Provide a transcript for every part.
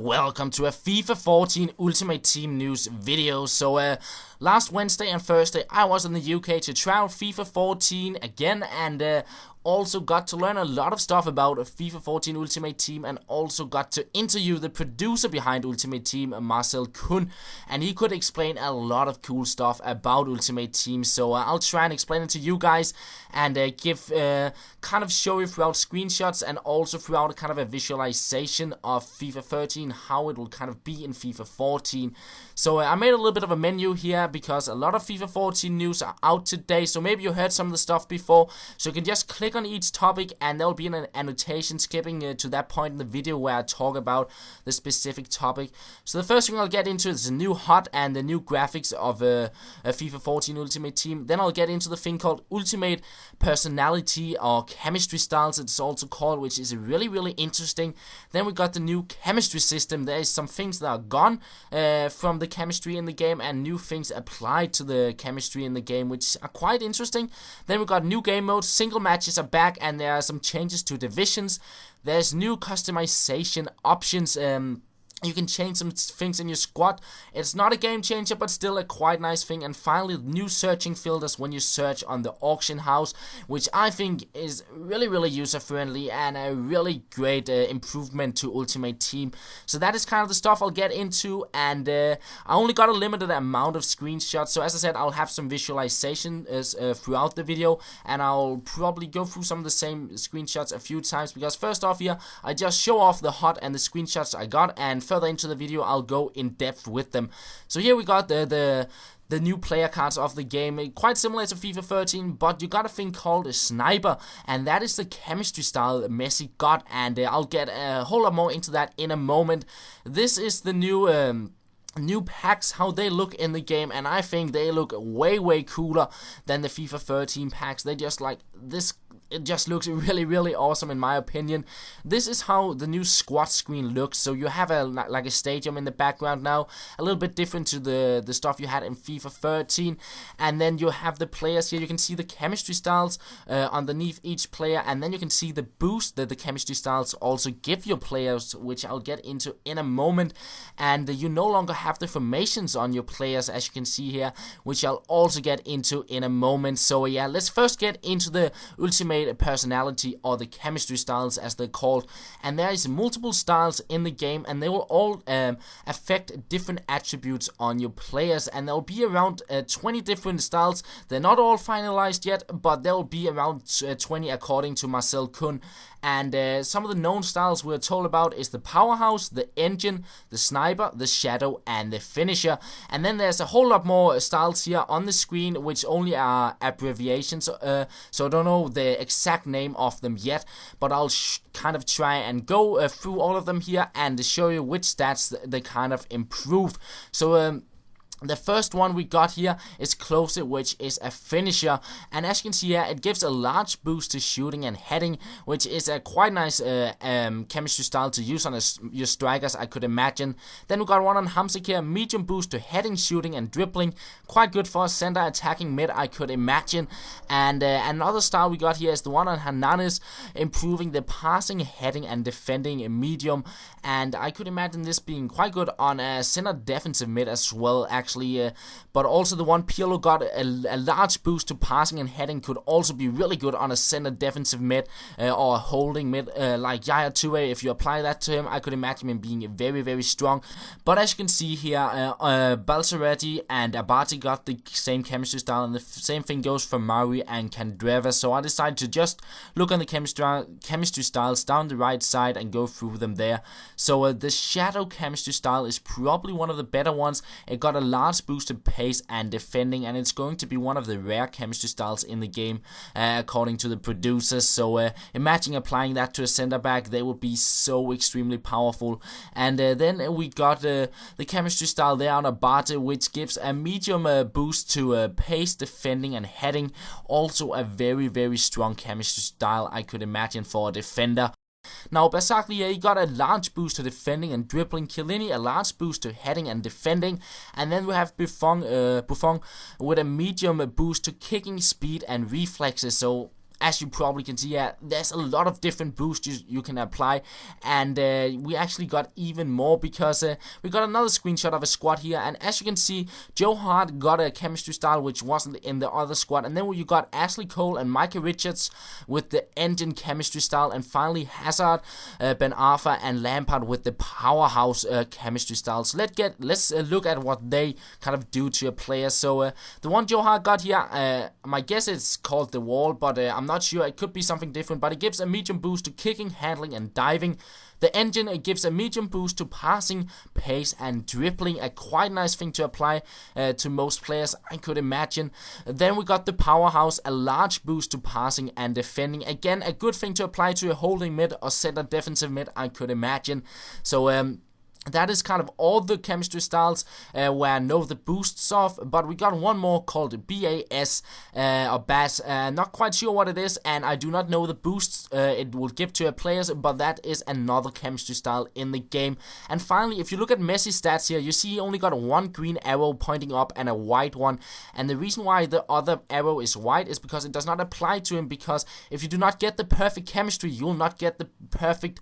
welcome to a FIFA 14 Ultimate Team News video. So last Wednesday and Thursday I was in the UK to try out FIFA 14 again, and also got to learn a lot of stuff about FIFA 14 Ultimate Team, and also got to interview the producer behind Ultimate Team, Marcel Kuhn, and he could explain a lot of cool stuff about Ultimate Team. So I'll try and explain it to you guys, and kind of show you throughout screenshots and also throughout kind of a visualization of FIFA 13 how it will kind of be in FIFA 14. So I made a little bit of a menu here because a lot of FIFA 14 news are out today, so maybe you heard some of the stuff before, so you can just click on each topic and there will be an annotation skipping to that point in the video where I talk about the specific topic. So the first thing I'll get into is the new HUD and the new graphics of FIFA 14 Ultimate Team. Then I'll get into the thing called Ultimate Personality, or Chemistry Styles it's also called, which is really interesting. Then we got the new chemistry system. There is some things that are gone from the chemistry in the game, and new things applied to the chemistry in the game, which are quite interesting. Then we got new game modes, single matches are back, and there are some changes to divisions. There's new customization options. You can change some things in your squad. It's not a game changer, but still a quite nice thing. And finally, new searching filters when you search on the auction house, which I think is really user friendly and a really great improvement to Ultimate Team. So that is kind of the stuff I'll get into, and I only got a limited amount of screenshots. So as I said, I'll have some visualization throughout the video, and I'll probably go through some of the same screenshots a few times, because first off here, I just show off the HUD and the screenshots I got, and further into the video I'll go in depth with them. So here we got the new player cards of the game, quite similar to FIFA 13, but you got a thing called a sniper, and that is the chemistry style Messi got, and I'll get a whole lot more into that in a moment. This is the new packs, how they look in the game, and I think they look way cooler than the FIFA 13 packs. They just like this. It just looks really awesome in my opinion. This is how the new squad screen looks. So you have like a stadium in the background now, a little bit different to the stuff you had in FIFA 13. And then you have the players here. You can see the chemistry styles underneath each player, and then you can see the boost that the chemistry styles also give your players, which I'll get into in a moment. And you no longer have the formations on your players, as you can see here, which I'll also get into in a moment. So yeah, let's first get into the Ultimate Personality, or the chemistry styles as they're called. And there is multiple styles in the game, and they will all affect different attributes on your players, and there'll be around 20 different styles. They're not all finalized yet, but there will be around 20 according to Marcel Kuhn. And some of the known styles we're told about is the powerhouse, the engine, the sniper, the shadow, and the finisher. And then there's a whole lot more styles here on the screen, which only are abbreviations, so I don't know the exact name of them yet, but I'll kind of try and go through all of them here and show you which stats they kind of improve. So the first one we got here is Closer, which is a finisher, and as you can see here, it gives a large boost to shooting and heading, which is a quite nice chemistry style to use on your strikers, I could imagine. Then we got one on Hamsik here, medium boost to heading, shooting, and dribbling, quite good for a center attacking mid, I could imagine. And another style we got here is the one on Hernandez, improving the passing, heading, and defending medium, and I could imagine this being quite good on a center defensive mid as well, actually. But also the one Pirlo got a large boost to passing and heading could also be really good on a center defensive mid or a holding mid like Yaya Toure. If you apply that to him, I could imagine him being very strong. But as you can see here, Balsaretti and Abati got the same chemistry style, and the same thing goes for Mauri and Candreva. So I decided to just look on the chemistry styles down the right side and go through them there. So the shadow chemistry style is probably one of the better ones. It got a large boost to pace and defending, and it's going to be one of the rare chemistry styles in the game according to the producers. So imagine applying that to a center back, they would be so extremely powerful. And then we got the chemistry style there on Abate, which gives a medium boost to pace, defending, and heading. Also a very strong chemistry style, I could imagine, for a defender. Now, Basaglia, he got a large boost to defending and dribbling. Chiellini, a large boost to heading and defending. And then we have Buffon with a medium boost to kicking, speed, and reflexes. So as you probably can see, there's a lot of different boosts you can apply, and we actually got even more because we got another screenshot of a squad here, and as you can see, Joe Hart got a chemistry style which wasn't in the other squad, and then you got Ashley Cole and Micah Richards with the engine chemistry style, and finally Hazard, Ben Arfa, and Lampard with the powerhouse chemistry style. So let's look at what they kind of do to a player. So the one Joe Hart got here, my guess it's called the wall, but I'm not sure. It could be something different, but it gives a medium boost to kicking, handling, and diving. The engine, it gives a medium boost to passing, pace, and dribbling. A quite nice thing to apply to most players, I could imagine. Then we got the powerhouse, a large boost to passing and defending. Again, a good thing to apply to a holding mid or center defensive mid, I could imagine. So that is kind of all the chemistry styles where I know the boosts of, but we got one more called BAS or BAS. Not quite sure what it is, and I do not know the boosts it will give to a players, but that is another chemistry style in the game. And finally, if you look at Messi's stats here, you see he only got one green arrow pointing up and a white one, and the reason why the other arrow is white is because it does not apply to him, because if you do not get the perfect chemistry, you will not get the perfect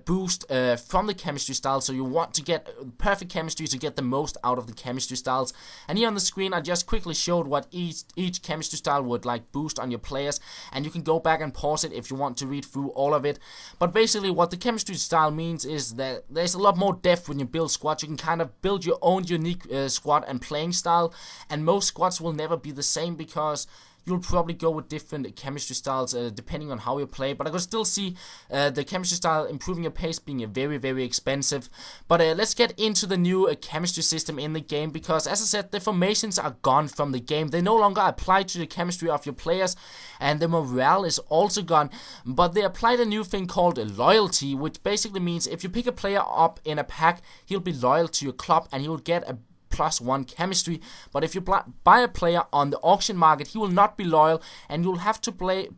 boost from the chemistry style. So you want to get perfect chemistry to get the most out of the chemistry styles. And here on the screen I just quickly showed what each chemistry style would like boost on your players, and you can go back and pause it if you want to read through all of it. But basically what the chemistry style means is that there's a lot more depth when you build squads. You can kind of build your own unique squad and playing style, and most squads will never be the same because you'll probably go with different chemistry styles depending on how you play. But I could still see the chemistry style improving your pace being very, very expensive. But let's get into the new chemistry system in the game, because as I said, the formations are gone from the game. They no longer apply to the chemistry of your players, and the morale is also gone. But they applied a new thing called loyalty, which basically means if you pick a player up in a pack, he'll be loyal to your club and he'll get a +1 chemistry. But if you buy a player on the auction market, he will not be loyal, and you'll have to play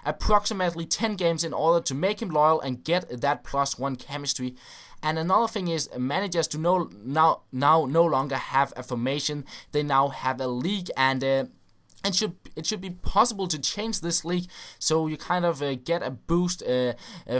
approximately 10 games in order to make him loyal and get that +1 chemistry. And another thing is, managers do now no longer have a formation. They now have a league, and it should be possible to change this league, so you kind of get a boost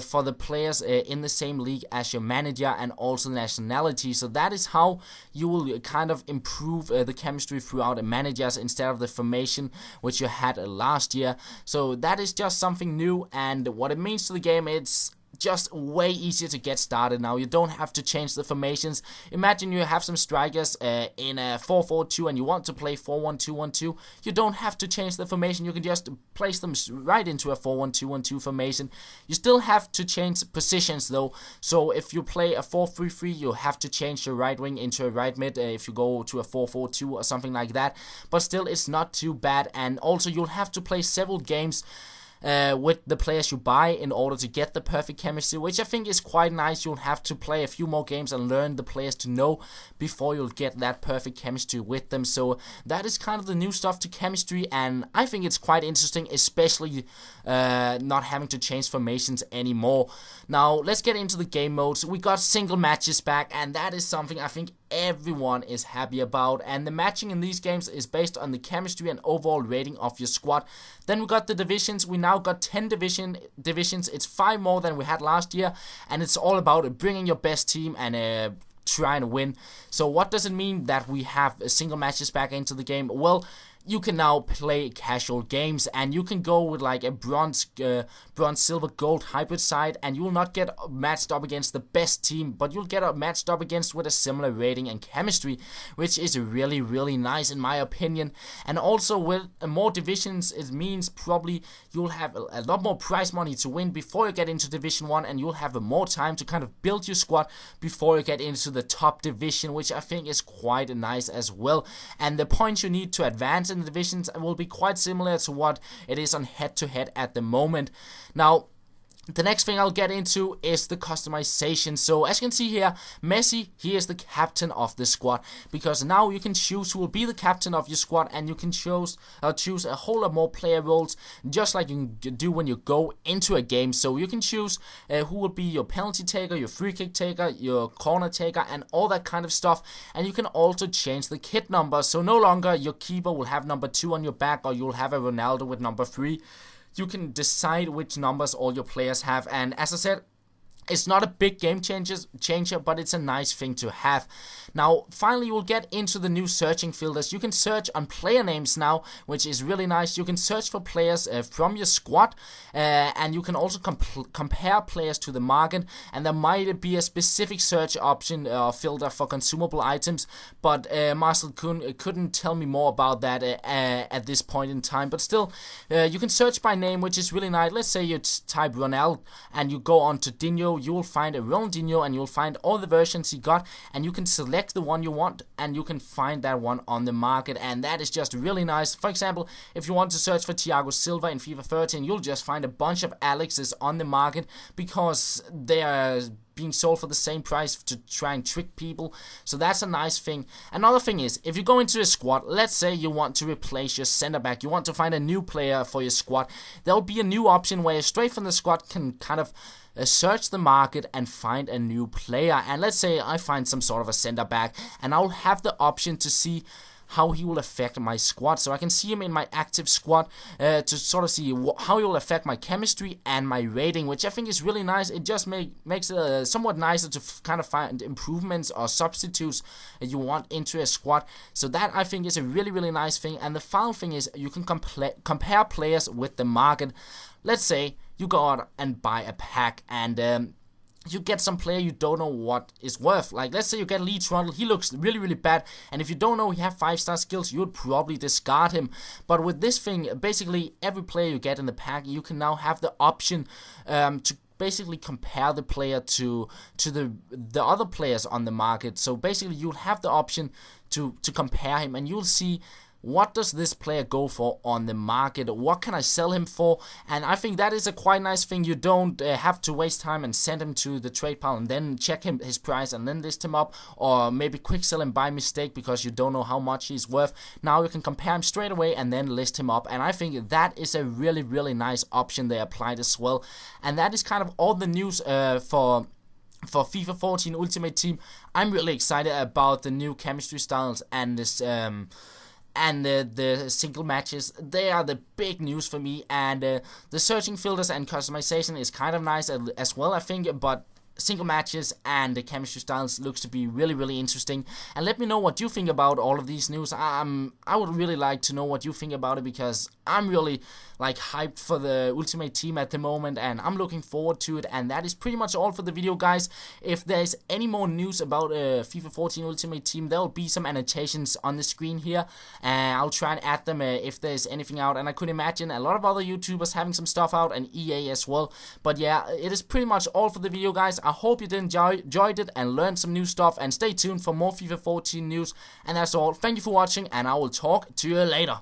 for the players in the same league as your manager, and also nationality. So that is how you will kind of improve the chemistry throughout the managers instead of the formation which you had last year. So that is just something new, and what it means to the game, it's just way easier to get started now. You don't have to change the formations. Imagine you have some strikers in a 4-4-2 and you want to play 4-1-2-1-2. You don't have to change the formation. You can just place them right into a 4-1-2-1-2 formation. You still have to change positions though. So if you play a 4-3-3, you have to change your right wing into a right mid if you go to a 4-4-2 or something like that. But still, it's not too bad. And also, you'll have to play several games with the players you buy in order to get the perfect chemistry, which I think is quite nice. You'll have to play a few more games and learn the players to know before you'll get that perfect chemistry with them. So that is kind of the new stuff to chemistry, and I think it's quite interesting, especially not having to change formations anymore. Now let's get into the game modes. We got single matches back, and that is something I think everyone is happy about, and the matching in these games is based on the chemistry and overall rating of your squad. Then we got the divisions. We now got 10 divisions. It's 5 more than we had last year, and it's all about bringing your best team and trying to win. So what does it mean that we have single matches back into the game? Well, you can now play casual games, and you can go with like a bronze, silver, gold hybrid side, and you will not get matched up against the best team, but you'll get matched up against with a similar rating and chemistry, which is really, really nice in my opinion. And also with more divisions, it means probably you'll have a lot more prize money to win before you get into Division 1, and you'll have more time to kind of build your squad before you get into the top division, which I think is quite nice as well. And the points you need to advance in the divisions will be quite similar to what it is on head-to-head at the moment. Now, the next thing I'll get into is the customization. So as you can see here, Messi, he is the captain of the squad, because now you can choose who will be the captain of your squad, and you can choose a whole lot more player roles, just like you can do when you go into a game. So you can choose who will be your penalty taker, your free kick taker, your corner taker, and all that kind of stuff. And you can also change the kit number, so no longer your keeper will have number 2 on your back, or you'll have a Ronaldo with number 3. you can decide which numbers all your players have. And as I said, it's not a big game changer, but it's a nice thing to have. Now, finally, you will get into the new searching filters. You can search on player names now, which is really nice. You can search for players from your squad, and you can also compare players to the market. And there might be a specific search option filter for consumable items, but Marcel Kuhn couldn't tell me more about that at this point in time. But still, you can search by name, which is really nice. Let's say you type Ronaldo and you go on to Dino. You will find a Ronaldinho and you'll find all the versions he got, and you can select the one you want and you can find that one on the market, and that is just really nice. For example, if you want to search for Thiago Silva in FIFA 13, you'll just find a bunch of Alexes on the market because they are being sold for the same price to try and trick people. So that's a nice thing. Another thing is, if you go into a squad, let's say you want to replace your center back, you want to find a new player for your squad, there'll be a new option where you straight from the squad can kind of search the market and find a new player. And let's say I find some sort of a center back, and I'll have the option to see how he will affect my squad. So I can see him in my active squad to sort of see how he will affect my chemistry and my rating, which I think is really nice. It just makes it somewhat nicer to kind of find improvements or substitutes that you want into a squad. So that, I think, is a really, really nice thing. And the final thing is you can compare players with the market. Let's say you go out and buy a pack, and you get some player you don't know what is worth. Like, let's say you get Lee Trundle, he looks really, really bad, and if you don't know he have 5-star skills, you would probably discard him. But with this thing, basically every player you get in the pack, you can now have the option to basically compare the player to the other players on the market. So basically you'll have the option to compare him, and you'll see what does this player go for on the market? What can I sell him for? And I think that is a quite nice thing. You don't have to waste time and send him to the trade pile and then check his price and then list him up, or maybe quick sell him by mistake because you don't know how much he's worth. Now you can compare him straight away and then list him up, and I think that is a really, really nice option they applied as well. And that is kind of all the news for FIFA 14 Ultimate Team. I'm really excited about the new chemistry styles and this and the single matches. They are the big news for me, and the searching filters and customization is kind of nice as well, I think, but single matches and the chemistry styles looks to be really, really interesting. And let me know what you think about all of these news. I would really like to know what you think about it, because I'm really like hyped for the Ultimate Team at the moment, and I'm looking forward to it. And that is pretty much all for the video, guys. If there's any more news about FIFA 14 Ultimate Team, there will be some annotations on the screen here, and I'll try and add them if there's anything out. And I could imagine a lot of other YouTubers having some stuff out, and EA as well. But yeah, it is pretty much all for the video, guys. I hope you did enjoyed it and learned some new stuff, and stay tuned for more FIFA 14 news. And that's all. Thank you for watching, and I will talk to you later.